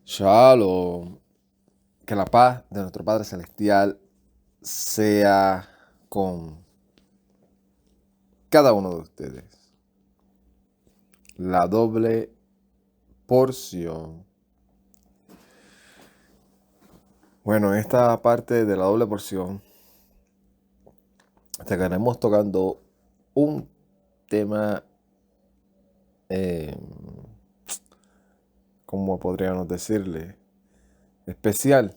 Shalom. Que la paz de nuestro Padre Celestial sea con cada uno de ustedes. La doble porción. Bueno, en esta parte de la doble porción estaremos tocando un tema, ¿cómo podríamos decirle? Especial.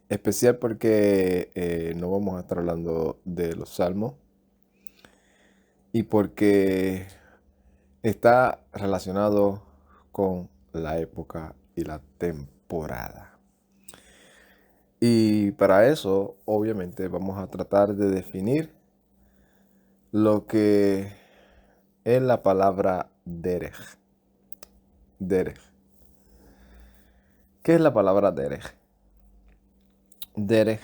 Especial porque no vamos a estar hablando de los salmos y porque está relacionado con la época y la temporada. Y para eso, obviamente, vamos a tratar de definir lo que es la palabra derech. Derech. ¿Qué es la palabra derech? Derech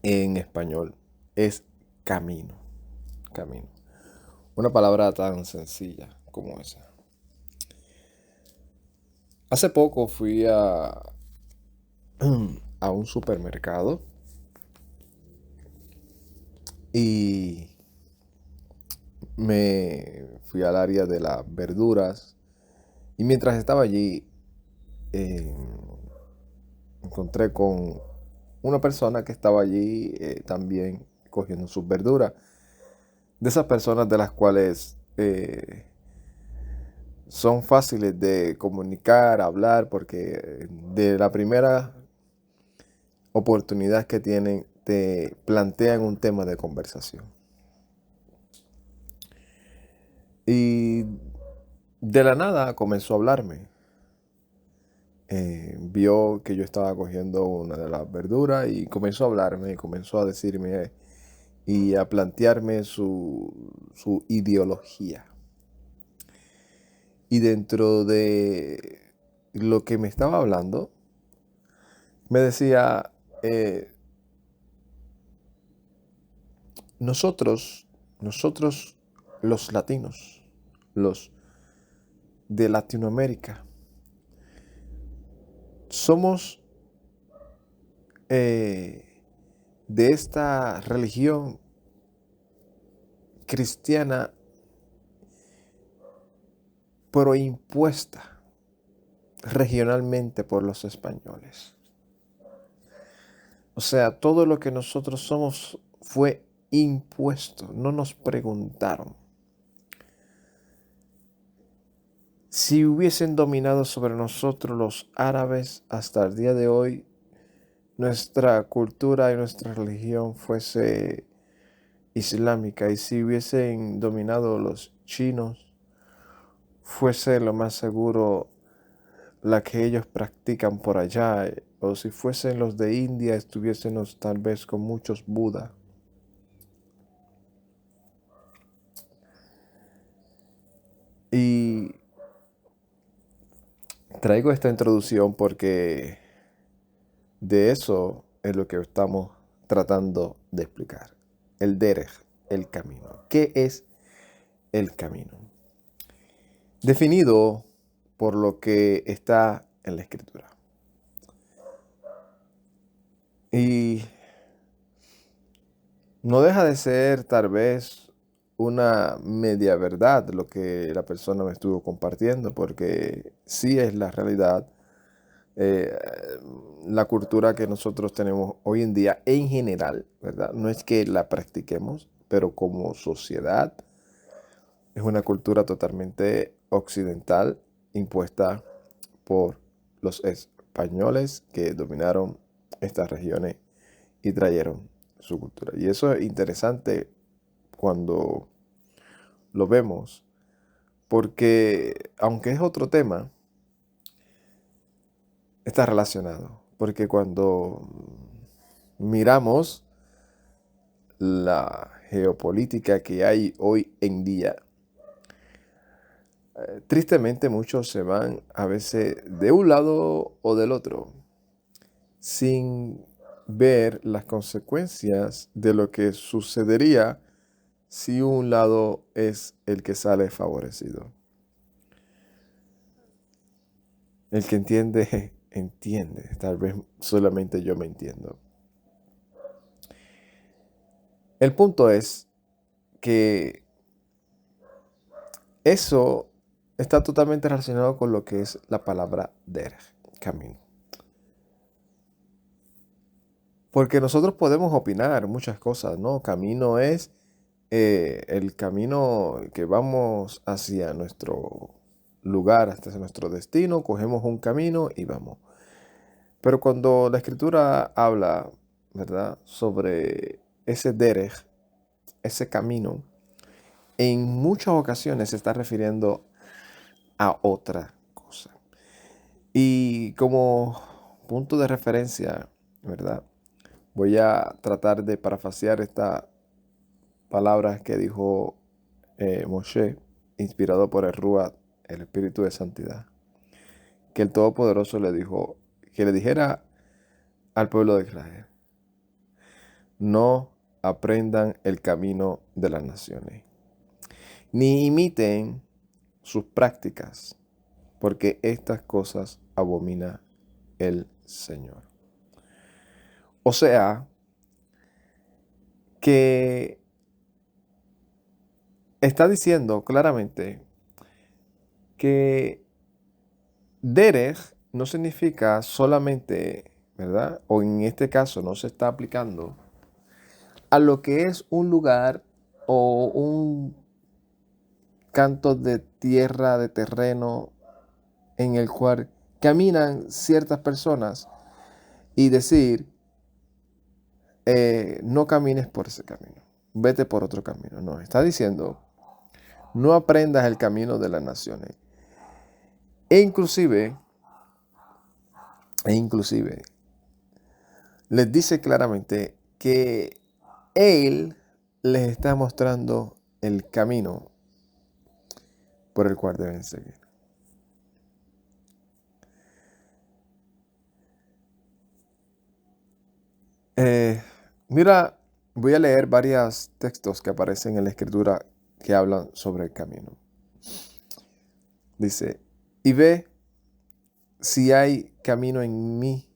en español es camino. Camino. Una palabra tan sencilla como esa. Hace poco fui a un supermercado y me fui al área de las verduras y mientras estaba allí eh, encontré con una persona que estaba allí también cogiendo sus verduras. De esas personas de las cuales son fáciles de comunicar, hablar, porque de la primera oportunidad que tienen te plantean un tema de conversación. Y de la nada comenzó a hablarme. Vio que yo estaba cogiendo una de las verduras y comenzó a hablarme, y comenzó a decirme y a plantearme su ideología. Y dentro de lo que me estaba hablando, me decía, nosotros los latinos, los de Latinoamérica, somos de esta religión cristiana, pero impuesta regionalmente por los españoles. O sea, todo lo que nosotros somos fue impuesto, no nos preguntaron. Si hubiesen dominado sobre nosotros los árabes hasta el día de hoy, nuestra cultura y nuestra religión fuese islámica, y si hubiesen dominado los chinos, fuese lo más seguro la que ellos practican por allá, o si fuesen los de India, estuviésemos tal vez con muchos Buda. Y traigo esta introducción porque de eso es lo que estamos tratando de explicar. El derech, el camino. ¿Qué es el camino? Definido por lo que está en la escritura. Y no deja de ser tal vez una media verdad lo que la persona me estuvo compartiendo, porque sí es la realidad. eh, la cultura que nosotros tenemos hoy en día en general, ¿verdad? No es que la practiquemos, pero como sociedad es una cultura totalmente occidental impuesta por los españoles que dominaron estas regiones y trajeron su cultura. Y eso es interesante cuando lo vemos, porque aunque es otro tema, está relacionado. Porque cuando miramos la geopolítica que hay hoy en día, tristemente muchos se van a veces de un lado o del otro, sin ver las consecuencias de lo que sucedería si un lado es el que sale favorecido. El que entiende, entiende. Tal vez solamente yo me entiendo. El punto es que eso está totalmente relacionado con lo que es la palabra derech, camino. Porque nosotros podemos opinar muchas cosas, ¿no? Camino es el camino que vamos hacia nuestro lugar, hasta nuestro destino, cogemos un camino y vamos. Pero cuando la escritura habla, ¿verdad?, sobre ese derech, ese camino, en muchas ocasiones se está refiriendo a otra cosa. Y como punto de referencia, ¿verdad?, voy a tratar de parafrasear estas palabras que dijo Moshe, inspirado por el Ruach, el Espíritu de Santidad, que el Todopoderoso le dijo, que le dijera al pueblo de Israel: no aprendan el camino de las naciones, ni imiten sus prácticas, porque estas cosas abomina el Señor. O sea, que está diciendo claramente que derech no significa solamente, ¿verdad?, o en este caso no se está aplicando a lo que es un lugar o un canto de tierra, de terreno, en el cual caminan ciertas personas, y decir, no camines por ese camino, vete por otro camino. No, está diciendo, no aprendas el camino de las naciones. E inclusive, les dice claramente que Él les está mostrando el camino por el cual deben seguir. Mira, voy a leer varios textos que aparecen en la Escritura que hablan sobre el camino. Dice, y ve si hay camino en mí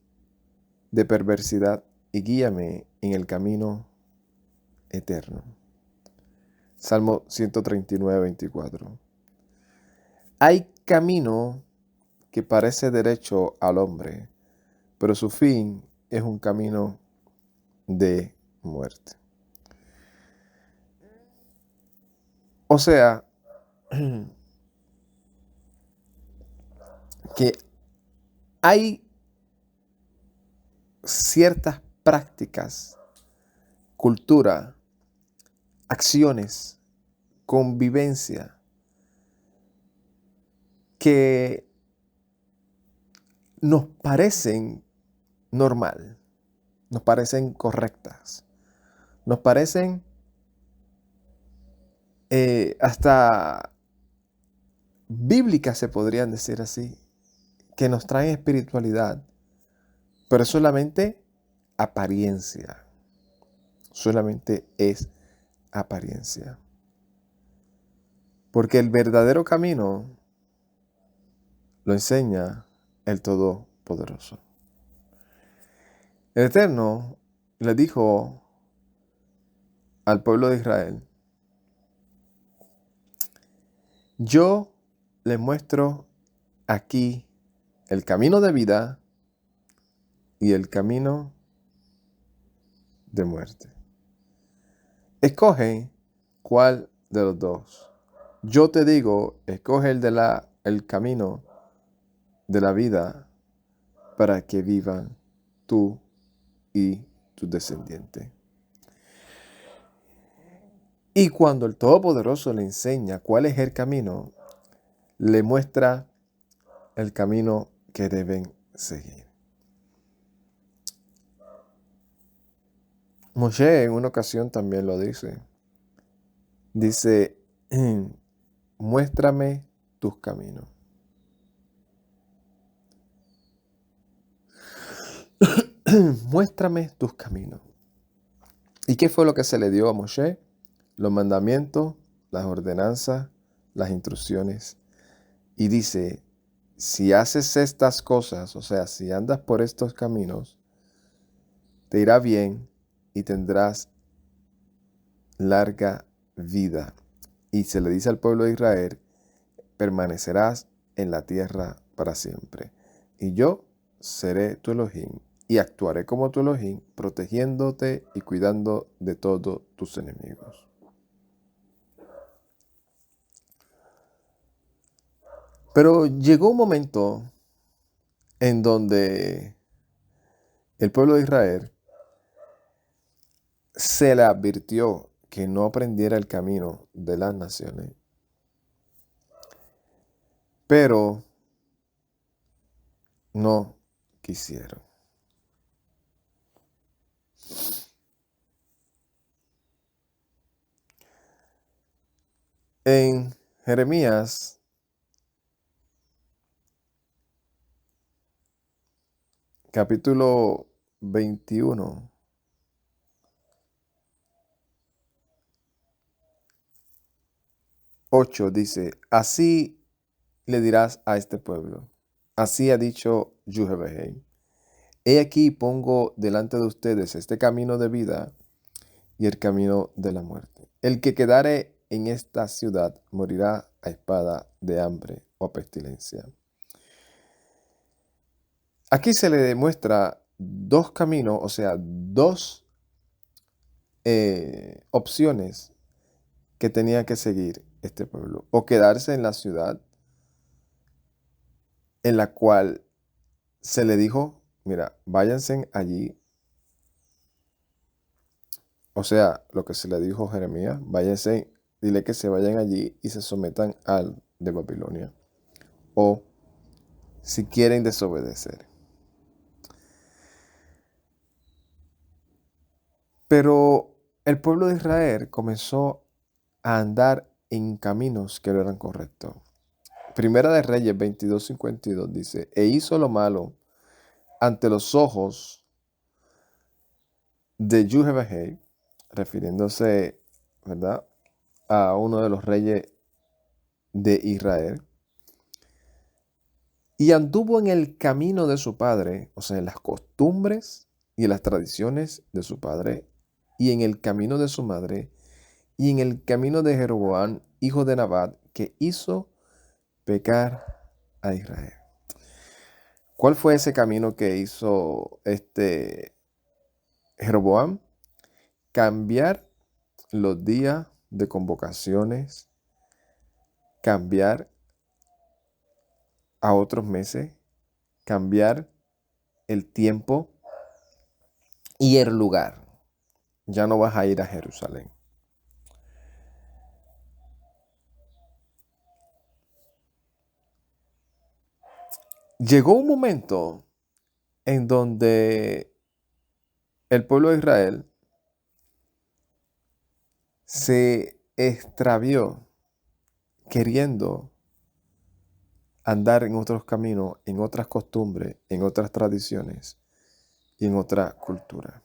de perversidad y guíame en el camino eterno. Salmo 139, 24. Hay camino que parece derecho al hombre, pero su fin es un camino de muerte. O sea, que hay ciertas prácticas, cultura, acciones, convivencia, que nos parecen normal, nos parecen correctas, nos parecen hasta bíblicas, se podrían decir así, que nos traen espiritualidad, pero es solamente apariencia, solamente es apariencia. Porque el verdadero camino lo enseña el Todopoderoso. El Eterno le dijo al pueblo de Israel, yo les muestro aquí el camino de vida y el camino de muerte. Escoge cuál de los dos. Yo te digo, escoge el camino de la vida para que vivan tú y tu descendiente. Y cuando el Todopoderoso le enseña cuál es el camino, le muestra el camino que deben seguir. Moshe en una ocasión también lo dice. Dice, muéstrame tus caminos. Muéstrame tus caminos. ¿Y qué fue lo que se le dio a Moshe? Los mandamientos, las ordenanzas, las instrucciones. Y dice, si haces estas cosas, o sea, si andas por estos caminos, te irá bien y tendrás larga vida. Y se le dice al pueblo de Israel, permanecerás en la tierra para siempre. Y yo seré tu Elohim y actuaré como tu Elohim, protegiéndote y cuidando de todos tus enemigos. Pero llegó un momento en donde el pueblo de Israel se le advirtió que no aprendiera el camino de las naciones, pero no quisieron. En Jeremías capítulo 21, 8 dice, así le dirás a este pueblo, así ha dicho Juhebehei, he aquí pongo delante de ustedes este camino de vida y el camino de la muerte. El que quedare en esta ciudad morirá a espada de hambre o a pestilencia. Aquí se le demuestra dos caminos, o sea, dos opciones que tenía que seguir este pueblo. O quedarse en la ciudad en la cual se le dijo, mira, váyanse allí. O sea, lo que se le dijo a Jeremías, váyanse, dile que se vayan allí y se sometan al de Babilonia. O si quieren desobedecer. Pero el pueblo de Israel comenzó a andar en caminos que no eran correctos. Primera de Reyes 22:52 dice, e hizo lo malo ante los ojos de Juhebehei, refiriéndose, ¿verdad?, a uno de los reyes de Israel, y anduvo en el camino de su padre, o sea, en las costumbres y en las tradiciones de su padre, y en el camino de su madre, y en el camino de Jeroboam, hijo de Nabat, que hizo pecar a Israel. ¿Cuál fue ese camino que hizo Jeroboam? Cambiar los días de convocaciones, cambiar a otros meses, cambiar el tiempo y el lugar. Ya no vas a ir a Jerusalén. Llegó un momento en donde el pueblo de Israel se extravió queriendo andar en otros caminos, en otras costumbres, en otras tradiciones y en otra cultura.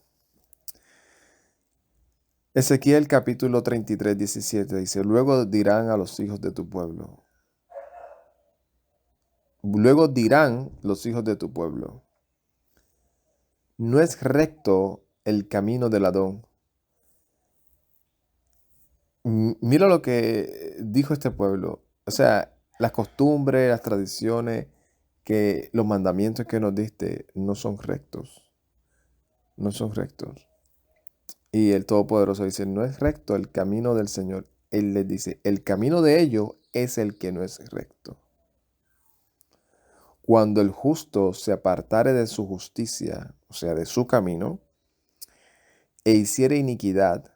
Ezequiel capítulo 33:17 dice, luego dirán a los hijos de tu pueblo, luego dirán los hijos de tu pueblo, no es recto el camino del Adón. Mira lo que dijo este pueblo, o sea, las costumbres, las tradiciones, que los mandamientos que nos diste no son rectos, no son rectos. Y el Todopoderoso dice, no es recto el camino del Señor. Él les dice, el camino de ellos es el que no es recto. Cuando el justo se apartare de su justicia, o sea, de su camino, e hiciere iniquidad,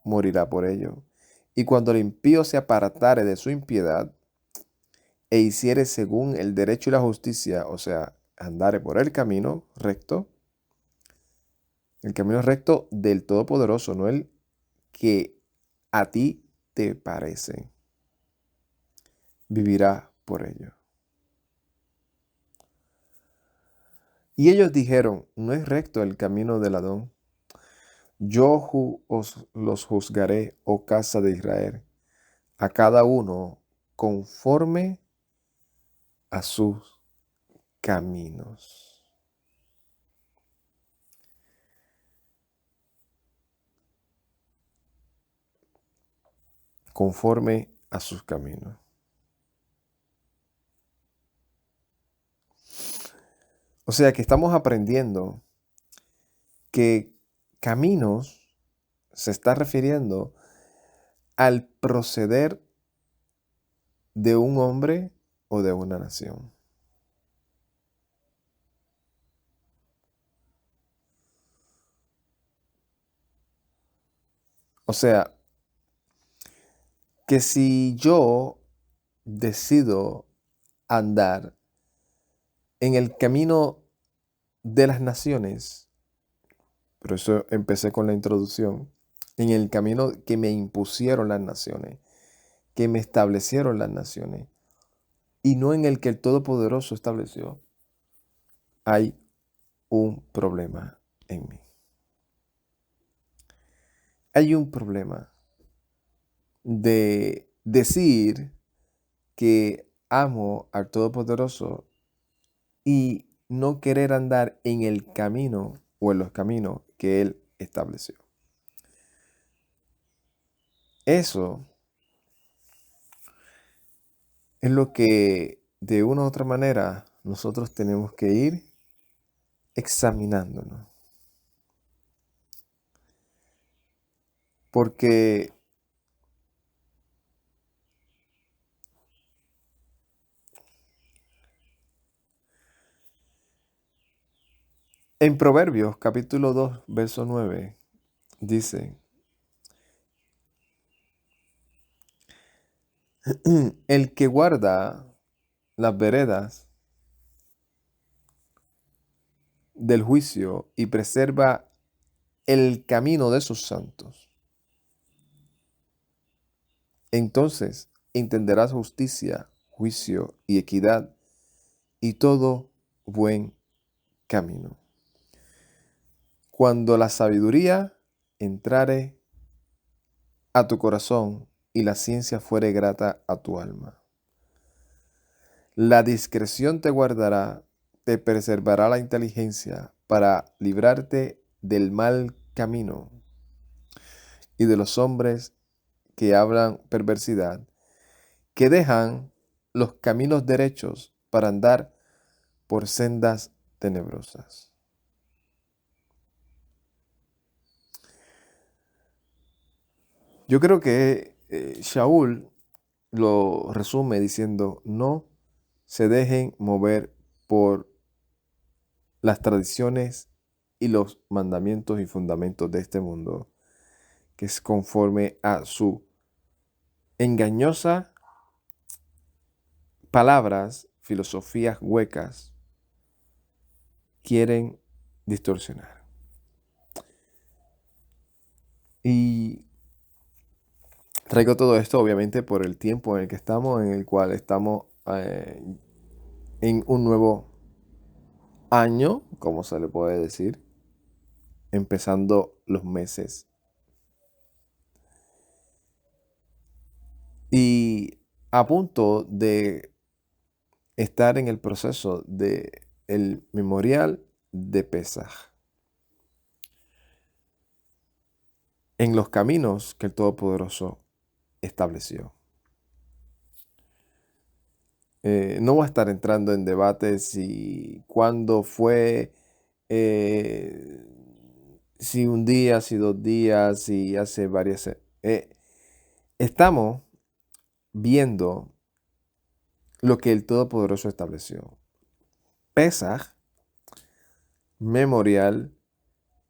morirá por ello. Y cuando el impío se apartare de su impiedad, e hiciere según el derecho y la justicia, o sea, andare por el camino recto del Todopoderoso, no el que a ti te parece, vivirá por ello. Y ellos dijeron, no es recto el camino del Adón. Yo os los juzgaré, oh casa de Israel, a cada uno conforme a sus caminos. Conforme a sus caminos. O sea que estamos aprendiendo que caminos se está refiriendo al proceder de un hombre o de una nación. O sea, que si yo decido andar en el camino de las naciones, por eso empecé con la introducción, en el camino que me impusieron las naciones, que me establecieron las naciones, y no en el que el Todopoderoso estableció, hay un problema en mí. Hay un problema de decir que amo al Todopoderoso y no querer andar en el camino o en los caminos que Él estableció. Eso es lo que de una u otra manera nosotros tenemos que ir examinándonos. Porque en Proverbios capítulo 2, verso 9, dice, el que guarda las veredas del juicio y preserva el camino de sus santos, entonces entenderás justicia, juicio y equidad y todo buen camino. Cuando la sabiduría entrare a tu corazón y la ciencia fuere grata a tu alma. La discreción te guardará, te preservará la inteligencia para librarte del mal camino y de los hombres que hablan perversidad, que dejan los caminos derechos para andar por sendas tenebrosas. Yo creo que Shaul lo resume diciendo, no se dejen mover por las tradiciones y los mandamientos y fundamentos de este mundo, que es conforme a su engañosa palabras, filosofías huecas, quieren distorsionar. Y traigo todo esto obviamente por el tiempo en el que estamos, en el cual estamos en un nuevo año, como se le puede decir, empezando los meses. Y a punto de estar en el proceso de el memorial de Pesaj. En los caminos que el Todopoderoso estableció. No voy a estar entrando en debates si cuándo fue, si un día, si 2 días, si hace varias. Estamos viendo lo que el Todopoderoso estableció. Pesaj, memorial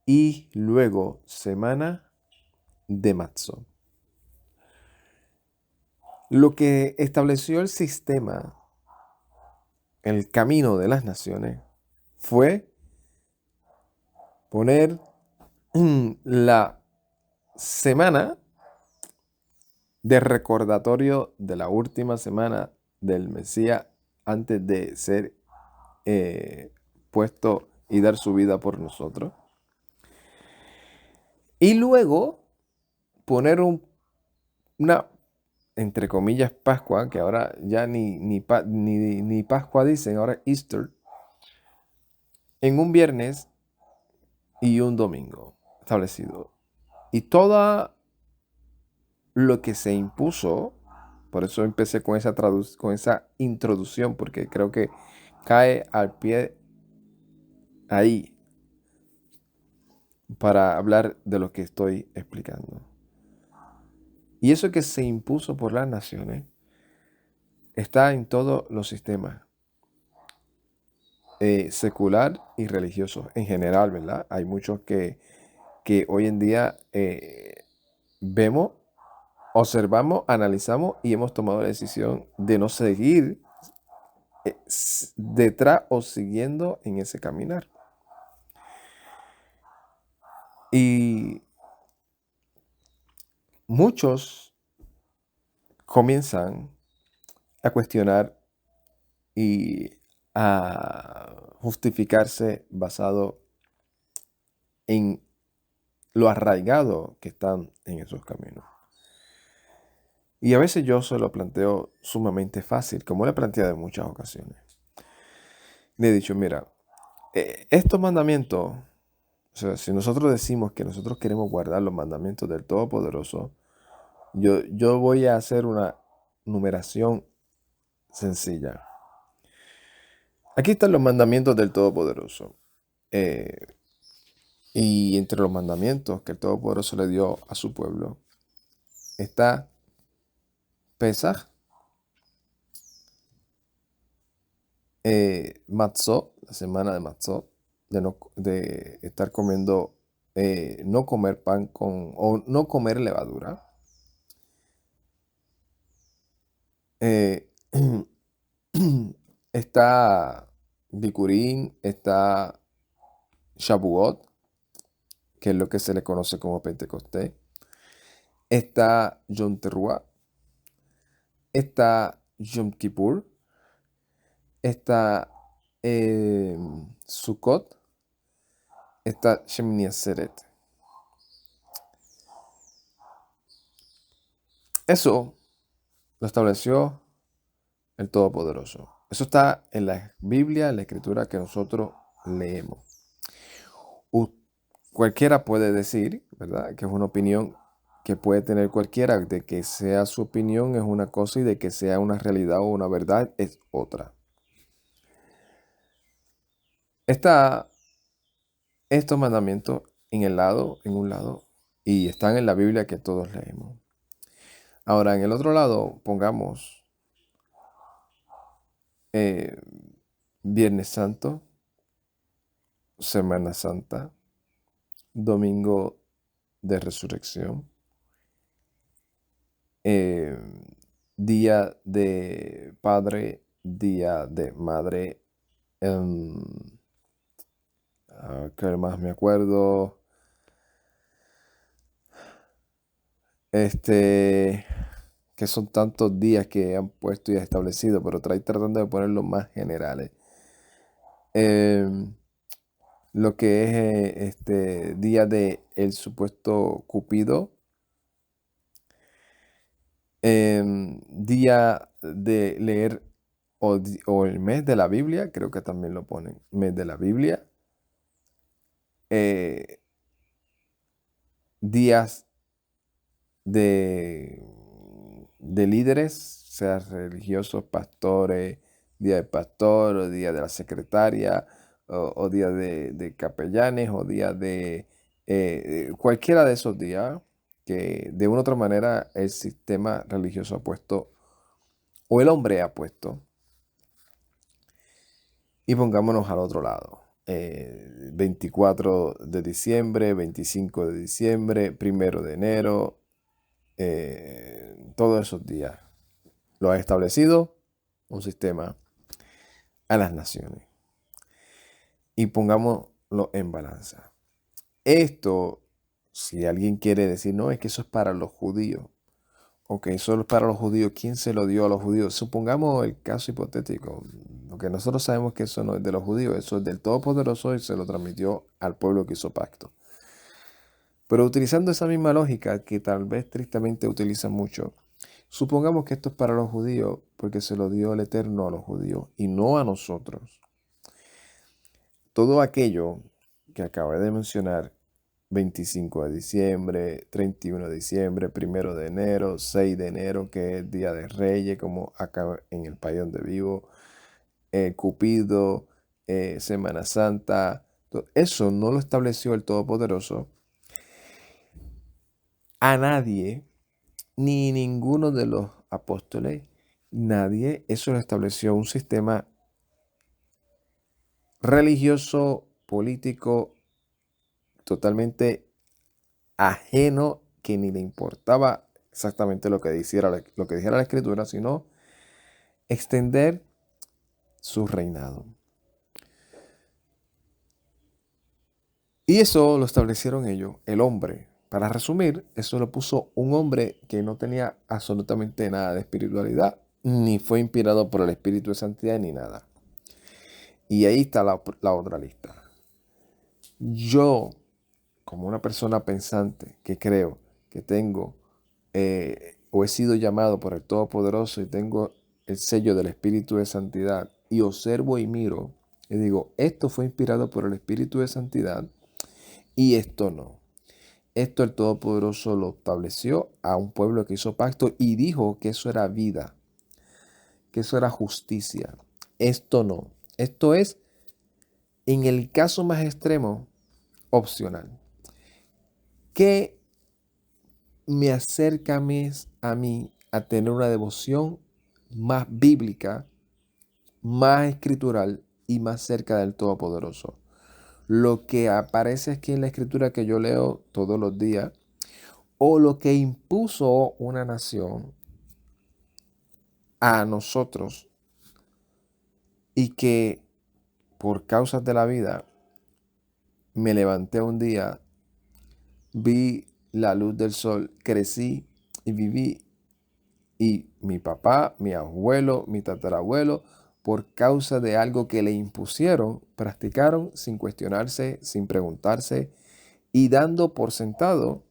y luego semana de Matzot. Lo que estableció el sistema, el camino de las naciones, fue poner la semana de recordatorio de la última semana del Mesías antes de ser puesto y dar su vida por nosotros. Y luego poner una entre comillas, Pascua, que ahora ya ni Pascua dicen, ahora Easter, en un viernes y un domingo establecido. Y todo lo que se impuso, por eso empecé con con esa introducción, porque creo que cae al pie ahí para hablar de lo que estoy explicando. Y eso que se impuso por las naciones está en todos los sistemas, secular y religioso en general, ¿verdad? Hay muchos que hoy en día vemos, observamos, analizamos y hemos tomado la decisión de no seguir detrás o siguiendo en ese caminar. Y muchos comienzan a cuestionar y a justificarse basado en lo arraigado que están en esos caminos. Y a veces yo se lo planteo sumamente fácil, como le he planteado en muchas ocasiones. Le he dicho, mira, estos mandamientos, o sea, si nosotros decimos que nosotros queremos guardar los mandamientos del Todopoderoso, yo voy a hacer una numeración sencilla. Aquí están los mandamientos del Todopoderoso. Y entre los mandamientos que el Todopoderoso le dio a su pueblo está Pesaj, Matzot, la semana de Matzot, de estar comiendo, no comer pan o no comer levadura. Eh, está Bikurín, está Shavuot, que es lo que se le conoce como Pentecostés. Está Yom Teruah, está Yom Kippur, está Sukkot, está Shemini Atzeret. Eso lo estableció el Todopoderoso. Eso está en la Biblia, en la escritura que nosotros leemos. Cualquiera puede decir, ¿verdad?, que es una opinión que puede tener cualquiera, de que sea su opinión es una cosa y de que sea una realidad o una verdad es otra. Está estos mandamientos en un lado, y están en la Biblia que todos leemos. Ahora, en el otro lado, pongamos Viernes Santo, Semana Santa, Domingo de Resurrección, Día de Padre, Día de Madre, ¿qué más me acuerdo? Que son tantos días que han puesto y establecido, pero tratando de ponerlos más generales. Lo que es día de el supuesto Cupido, día de leer o el mes de la Biblia, creo que también lo ponen, mes de la Biblia, días de líderes, sea religiosos, pastores, día del pastor, o día de la secretaria, o día de capellanes, o día de cualquiera de esos días que de una u otra manera el sistema religioso ha puesto, o el hombre ha puesto. Y pongámonos al otro lado. 24 de diciembre, 25 de diciembre, 1 de enero, todos esos días. Lo ha establecido un sistema a las naciones. Y pongámoslo en balanza. Esto, si alguien quiere decir, no, es que eso es para los judíos. Ok, eso es para los judíos. ¿Quién se lo dio a los judíos? Supongamos el caso hipotético. Porque nosotros sabemos que eso no es de los judíos, eso es del Todopoderoso y se lo transmitió al pueblo que hizo pacto. Pero utilizando esa misma lógica que tal vez tristemente utilizan mucho, Supongamos que esto es para los judíos porque se lo dio el Eterno a los judíos y no a nosotros. Todo aquello que acabé de mencionar, 25 de diciembre, 31 de diciembre, 1 de enero, 6 de enero, que es Día de Reyes, como acá en el país donde vivo, Cupido, Semana Santa, eso no lo estableció el Todopoderoso a nadie, ni ninguno de los apóstoles, nadie, eso lo estableció un sistema religioso, político, totalmente ajeno, que ni le importaba exactamente lo que dijera la escritura, sino extender su reinado. Y eso lo establecieron ellos, el hombre. Para resumir, eso lo puso un hombre que no tenía absolutamente nada de espiritualidad, ni fue inspirado por el Espíritu de Santidad, ni nada. Y ahí está la otra lista. Yo, como una persona pensante, que creo que tengo o he sido llamado por el Todopoderoso y tengo el sello del Espíritu de Santidad, y observo y miro y digo, esto fue inspirado por el Espíritu de Santidad y esto no. Esto el Todopoderoso lo estableció a un pueblo que hizo pacto y dijo que eso era vida, que eso era justicia. Esto no. Esto es, en el caso más extremo, opcional. ¿Qué me acerca a mí a tener una devoción más bíblica, más escritural y más cerca del Todopoderoso? Lo que aparece aquí en la escritura que yo leo todos los días, o lo que impuso una nación a nosotros y que por causas de la vida me levanté un día, vi la luz del sol, crecí y viví, y mi papá, mi abuelo, mi tatarabuelo, por causa de algo que le impusieron, practicaron sin cuestionarse, sin preguntarse y dando por sentado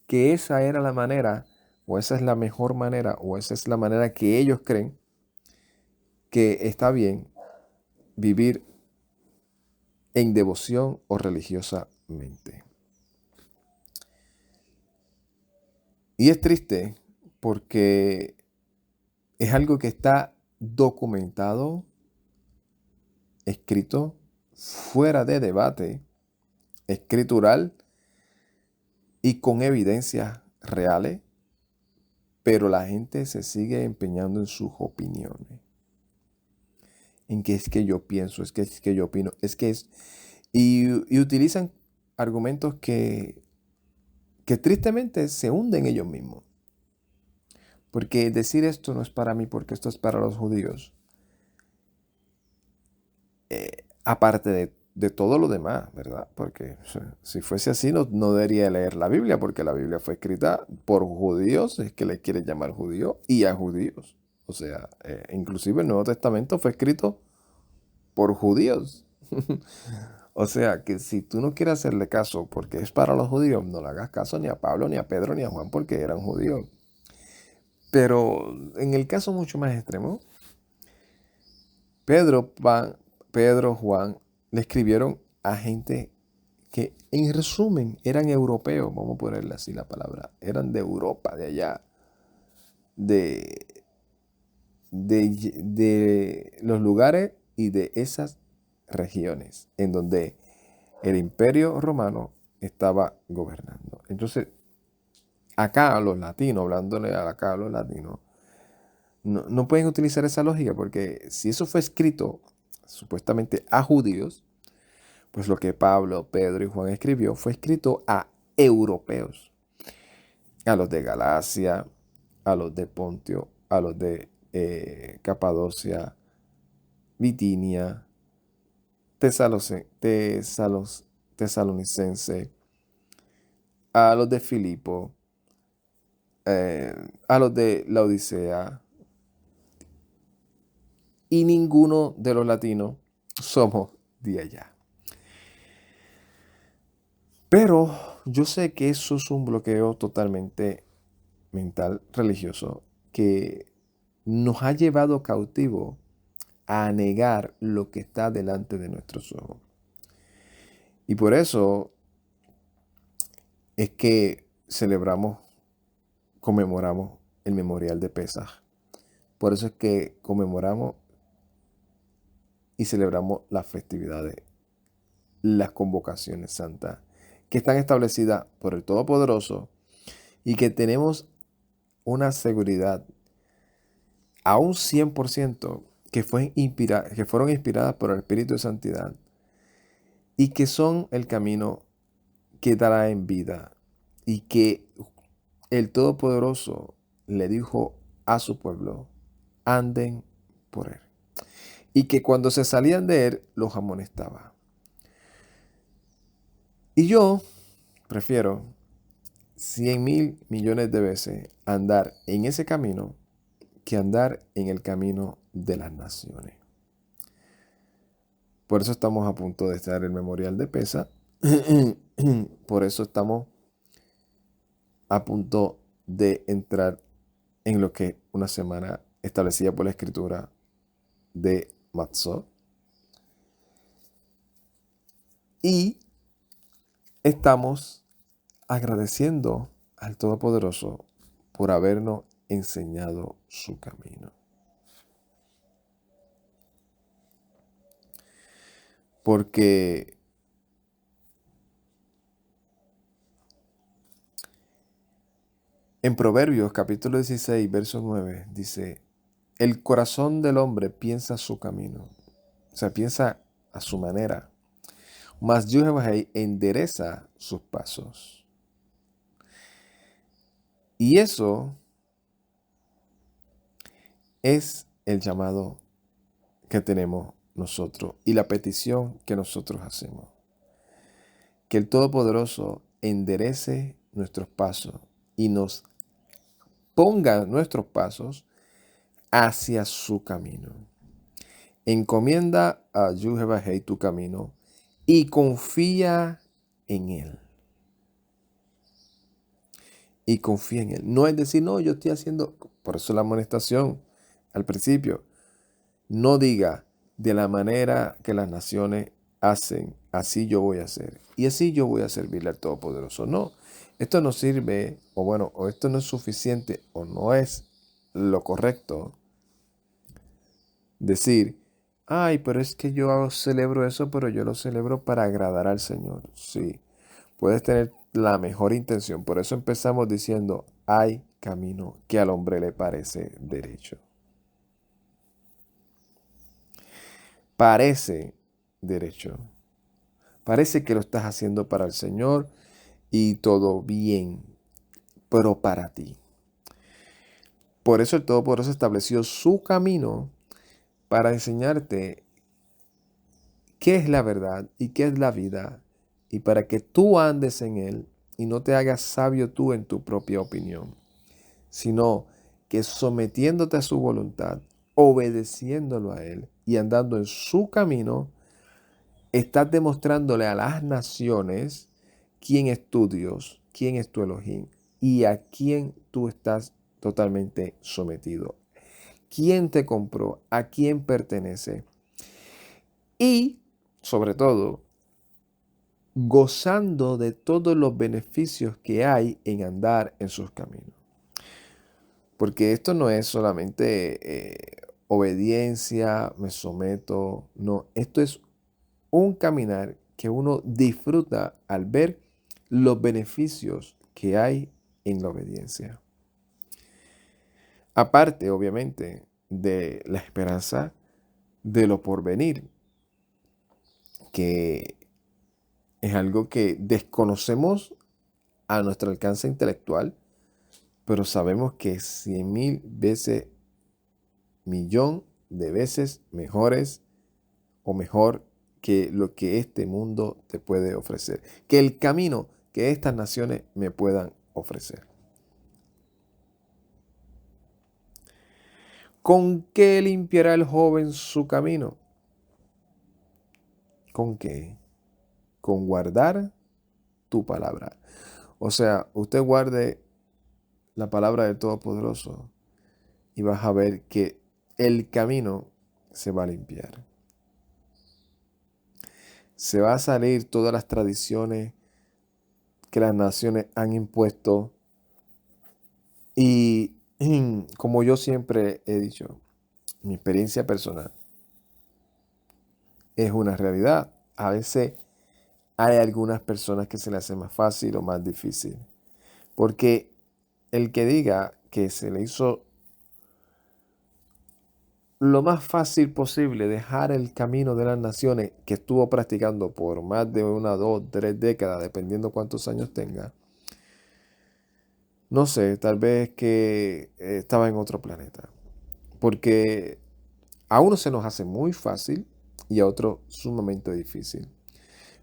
que esa era la manera, o esa es la mejor manera, o esa es la manera que ellos creen que está bien vivir en devoción o religiosamente. Y es triste porque es algo que está documentado, escrito, fuera de debate, escritural y con evidencias reales, pero la gente se sigue empeñando en sus opiniones. En que es que yo pienso, es que yo opino, es que es... Y utilizan argumentos que tristemente se hunden ellos mismos. Porque decir esto no es para mí, porque esto es para los judíos. Aparte de todo lo demás, ¿verdad? Porque si fuese así, no debería leer la Biblia, porque la Biblia fue escrita por judíos, es que le quiere llamar judío, y a judíos. O sea, inclusive el Nuevo Testamento fue escrito por judíos. O sea, que si tú no quieres hacerle caso porque es para los judíos, no le hagas caso ni a Pablo, ni a Pedro, ni a Juan, porque eran judíos. Pero en el caso mucho más extremo, Pedro, Juan, le escribieron a gente que en resumen eran europeos, vamos a ponerle así la palabra, eran de Europa, de allá, de, de los lugares y de esas regiones en donde el imperio romano estaba gobernando. Entonces, acá a los latinos, hablándole acá a los latinos, no pueden utilizar esa lógica porque si eso fue escrito supuestamente a judíos, pues lo que Pablo, Pedro y Juan escribió fue escrito a europeos, a los de Galacia, a los de Pontio, a los de Capadocia, Bitinia, Tesalonicense, a los de Filipo, a los de la Odisea, y ninguno de los latinos somos de allá. Pero yo sé que eso es un bloqueo totalmente mental, religioso, que nos ha llevado cautivo a negar lo que está delante de nuestros ojos. Y por eso es que conmemoramos el memorial de Pesaj. Por eso es que conmemoramos y celebramos las festividades, las convocaciones santas, que están establecidas por el Todopoderoso y que tenemos una seguridad a un 100% que fueron inspiradas por el Espíritu de Santidad y que son el camino que dará en vida y que el Todopoderoso le dijo a su pueblo, anden por él. Y que cuando se salían de él, los amonestaba. Y yo prefiero 100.000 millones de veces andar en ese camino que andar en el camino de las naciones. Por eso estamos a punto de estar el memorial de Pesaj. Por eso estamos a punto de entrar en lo que una semana establecida por la Escritura de Matzot. Y estamos agradeciendo al Todopoderoso por habernos enseñado su camino. Porque en Proverbios capítulo 16, verso 9, dice, el corazón del hombre piensa su camino, o sea, piensa a su manera, mas Jehová endereza sus pasos. Y eso es el llamado que tenemos nosotros y la petición que nosotros hacemos. Que el Todopoderoso enderece nuestros pasos y nos ponga nuestros pasos hacia su camino. Encomienda a Jehová tu camino y confía en él. Y confía en él. No es decir, no, yo estoy haciendo, por eso la amonestación al principio. No diga, de la manera que las naciones hacen, así yo voy a hacer. Y así yo voy a servirle al Todopoderoso. No, esto no sirve, o esto no es suficiente, o no es lo correcto. Decir, ay, pero es que yo celebro eso, pero yo lo celebro para agradar al Señor. Sí, puedes tener la mejor intención. Por eso empezamos diciendo, hay camino que al hombre le parece derecho. Parece derecho. Parece que lo estás haciendo para el Señor y todo bien, pero para ti. Por eso el Todopoderoso estableció su camino para enseñarte qué es la verdad y qué es la vida y para que tú andes en él y no te hagas sabio tú en tu propia opinión, sino que sometiéndote a su voluntad, obedeciéndolo a él y andando en su camino, estás demostrándole a las naciones quién es tu Dios, quién es tu Elohim y a quién tú estás totalmente sometido. ¿Quién te compró? ¿A quién pertenece? Y, sobre todo, gozando de todos los beneficios que hay en andar en sus caminos. Porque esto no es solamente obediencia, me someto, no, esto es un caminar que uno disfruta al ver los beneficios que hay en la obediencia. Aparte, obviamente, de la esperanza de lo porvenir, que es algo que desconocemos a nuestro alcance intelectual, pero sabemos que es 100.000 veces, millón de veces mejores o mejor que lo que este mundo te puede ofrecer, que el camino que estas naciones me puedan ofrecer. ¿Con qué limpiará el joven su camino? ¿Con qué? Con guardar tu palabra. O sea, usted guarde la palabra del Todopoderoso y vas a ver que el camino se va a limpiar. Se va a salir todas las tradiciones que las naciones han impuesto y como yo siempre he dicho, mi experiencia personal es una realidad. A veces hay algunas personas que se les hace más fácil o más difícil. Porque el que diga que se le hizo lo más fácil posible dejar el camino de las naciones que estuvo practicando por más de 1, 2, 3 décadas, dependiendo cuántos años tenga, no sé, tal vez que estaba en otro planeta. Porque a uno se nos hace muy fácil y a otro sumamente difícil.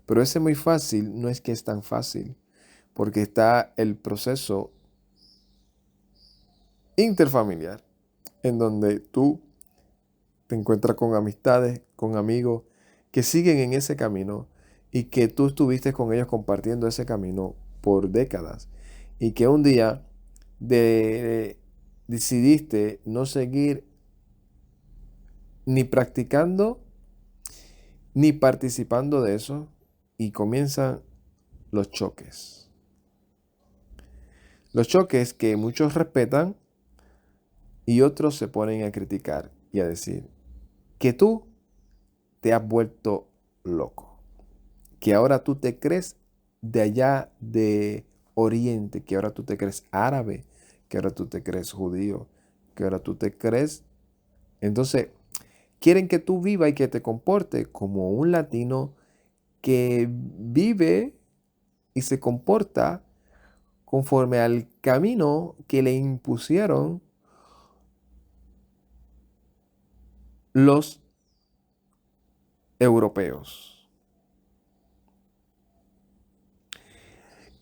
Pero ese muy fácil no es que es tan fácil, porque está el proceso interfamiliar, en donde tú te encuentras con amistades, con amigos que siguen en ese camino y que tú estuviste con ellos compartiendo ese camino por décadas y que un día decidiste no seguir ni practicando ni participando de eso y comienzan los choques. Los choques que muchos respetan y otros se ponen a criticar y a decir que tú te has vuelto loco, que ahora tú te crees de allá de Oriente, que ahora tú te crees árabe, que ahora tú te crees judío, que ahora tú te crees. Entonces, quieren que tú vivas y que te comportes como un latino que vive y se comporta conforme al camino que le impusieron los europeos.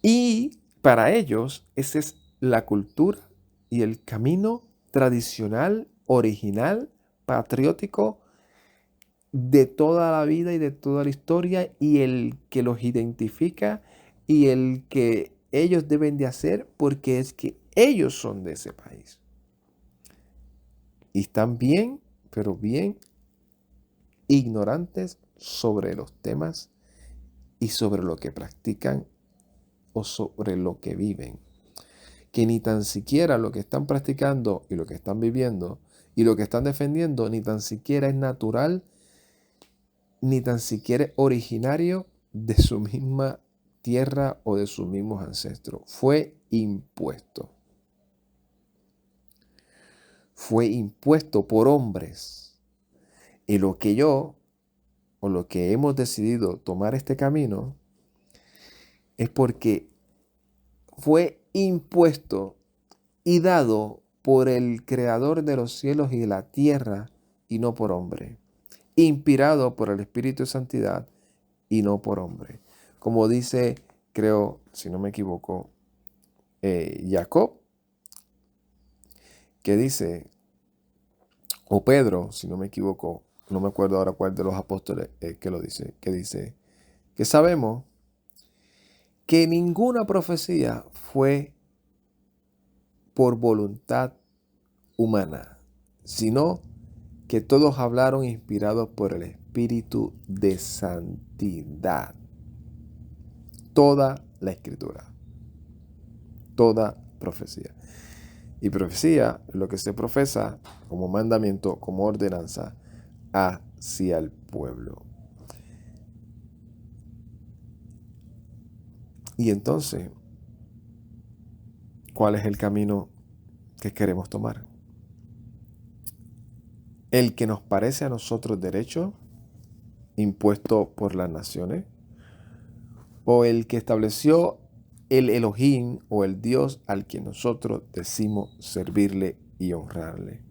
Y para ellos, esa es la cultura y el camino tradicional, original, patriótico de toda la vida y de toda la historia y el que los identifica y el que ellos deben de hacer porque es que ellos son de ese país. Y están bien, pero bien ignorantes sobre los temas y sobre lo que practican o sobre lo que viven. Que ni tan siquiera lo que están practicando y lo que están viviendo y lo que están defendiendo ni tan siquiera es natural, ni tan siquiera es originario de su misma tierra o de sus mismos ancestros. Fue impuesto. Fue impuesto por hombres. Y lo que yo, o lo que hemos decidido tomar este camino, es porque fue impuesto y dado por el creador de los cielos y de la tierra y no por hombre. Inspirado por el Espíritu de Santidad y no por hombre. Como dice, creo, si no me equivoco, Jacob, que dice, o Pedro, si no me equivoco, no me acuerdo ahora cuál de los apóstoles que lo dice, que dice, que sabemos que ninguna profecía fue por voluntad humana, sino que todos hablaron inspirados por el Espíritu de Santidad. Toda la Escritura, toda profecía. Y profecía es lo que se profesa como mandamiento, como ordenanza hacia el pueblo. Y entonces, ¿cuál es el camino que queremos tomar? ¿El que nos parece a nosotros derecho, impuesto por las naciones? ¿O el que estableció el Elohim o el Dios al que nosotros decimos servirle y honrarle?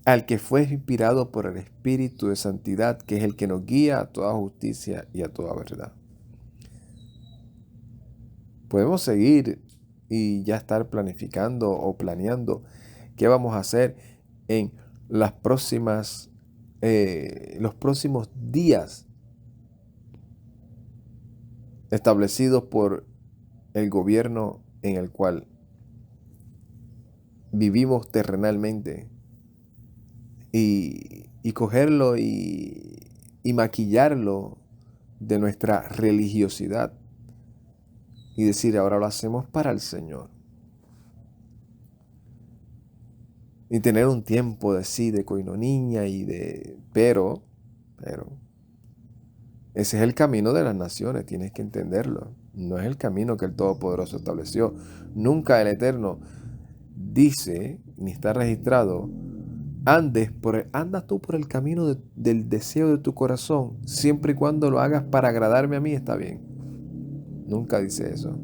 Al que fue inspirado por el Espíritu de Santidad, que es el que nos guía a toda justicia y a toda verdad. Podemos seguir y ya estar planificando o planeando qué vamos a hacer en los próximos días establecidos por el gobierno en el cual vivimos terrenalmente y cogerlo y maquillarlo de nuestra religiosidad y decir, ahora lo hacemos para el Señor. Y tener un tiempo de sí, de coinonía y de... Pero, ese es el camino de las naciones, tienes que entenderlo. No es el camino que el Todopoderoso estableció. Nunca el Eterno dice, ni está registrado, andas tú por el camino del deseo de tu corazón, siempre y cuando lo hagas para agradarme a mí, está bien. Nunca dice eso.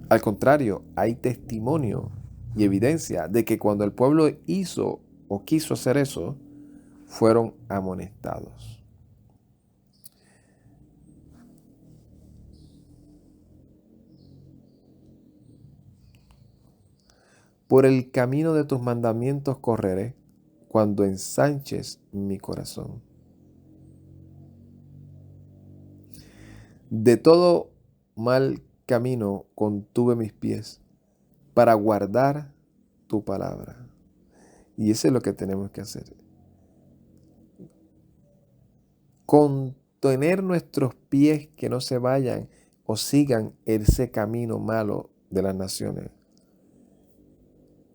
Al contrario, hay testimonio y evidencia de que cuando el pueblo hizo o quiso hacer eso, fueron amonestados. Por el camino de tus mandamientos correré cuando ensanches mi corazón. De todo mal camino contuve mis pies para guardar tu palabra. Y eso es lo que tenemos que hacer. Contener nuestros pies que no se vayan o sigan ese camino malo de las naciones.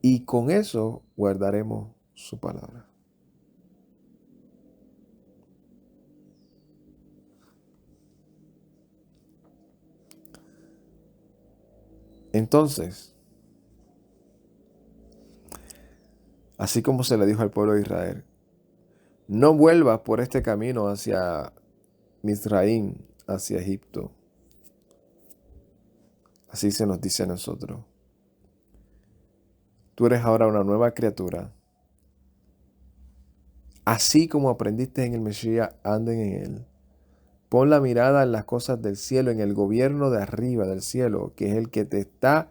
Y con eso guardaremos su palabra. Entonces, así como se le dijo al pueblo de Israel, no vuelvas por este camino hacia Misraim, hacia Egipto. Así se nos dice a nosotros. Tú eres ahora una nueva criatura. Así como aprendiste en el Mesías, anden en él. Pon la mirada en las cosas del cielo, en el gobierno de arriba del cielo, que es el que te está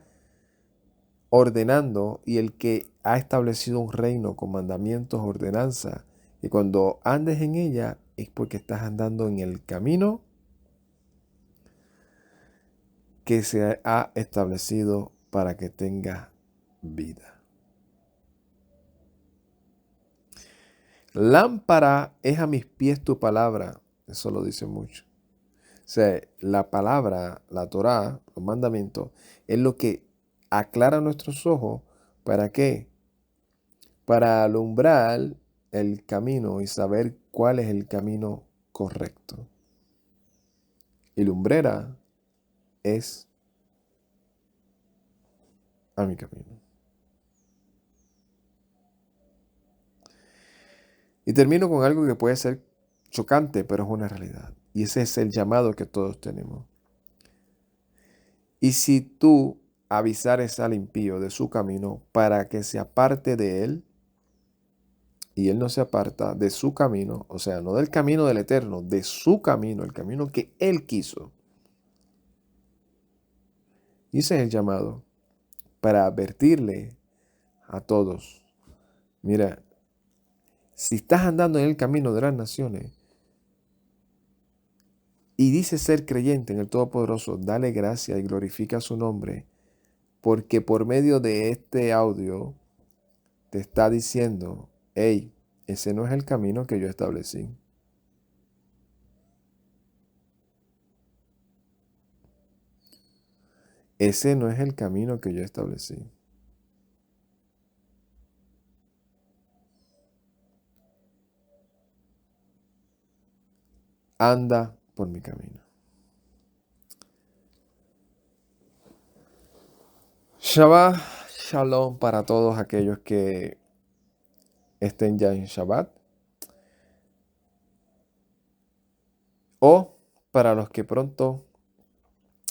ordenando y el que ha establecido un reino con mandamientos, ordenanzas. Y cuando andes en ella es porque estás andando en el camino que se ha establecido para que tengas vida. Lámpara es a mis pies tu palabra. Eso lo dice mucho. O sea, la palabra, la Torá, los mandamientos, es lo que aclara nuestros ojos. ¿Para qué? Para alumbrar el camino y saber cuál es el camino correcto. Y lumbrera es a mi camino. Y termino con algo que puede ser chocante, pero es una realidad. Y ese es el llamado que todos tenemos. Y si tú avisares al impío de su camino para que se aparte de él, y él no se aparta de su camino, o sea, no del camino del Eterno, de su camino, el camino que él quiso. Y ese es el llamado para advertirle a todos. Mira, si estás andando en el camino de las naciones y dices ser creyente en el Todopoderoso, dale gracia y glorifica su nombre, porque por medio de este audio te está diciendo, hey, ese no es el camino que yo establecí. Ese no es el camino que yo establecí. Anda por mi camino. Shabbat Shalom para todos aquellos que estén ya en Shabbat. O para los que pronto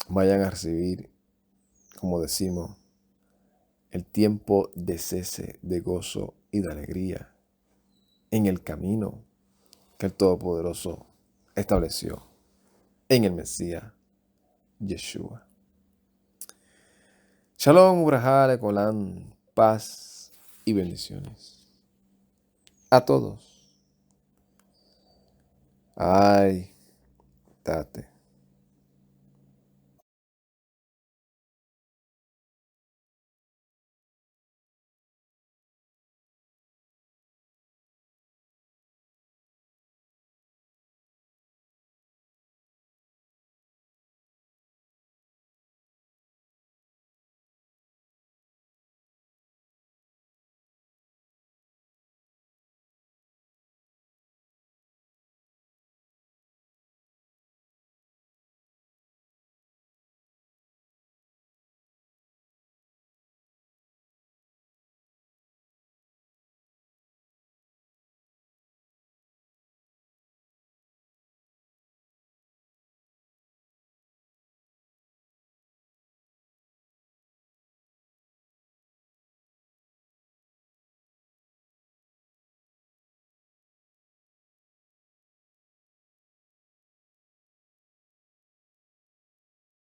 vayan a recibir, como decimos, el tiempo de cese, de gozo y de alegría en el camino que el Todopoderoso estableció en el Mesías Yeshua. Shalom, Ubrahá, Lecolán, paz y bendiciones a todos. Ay, date.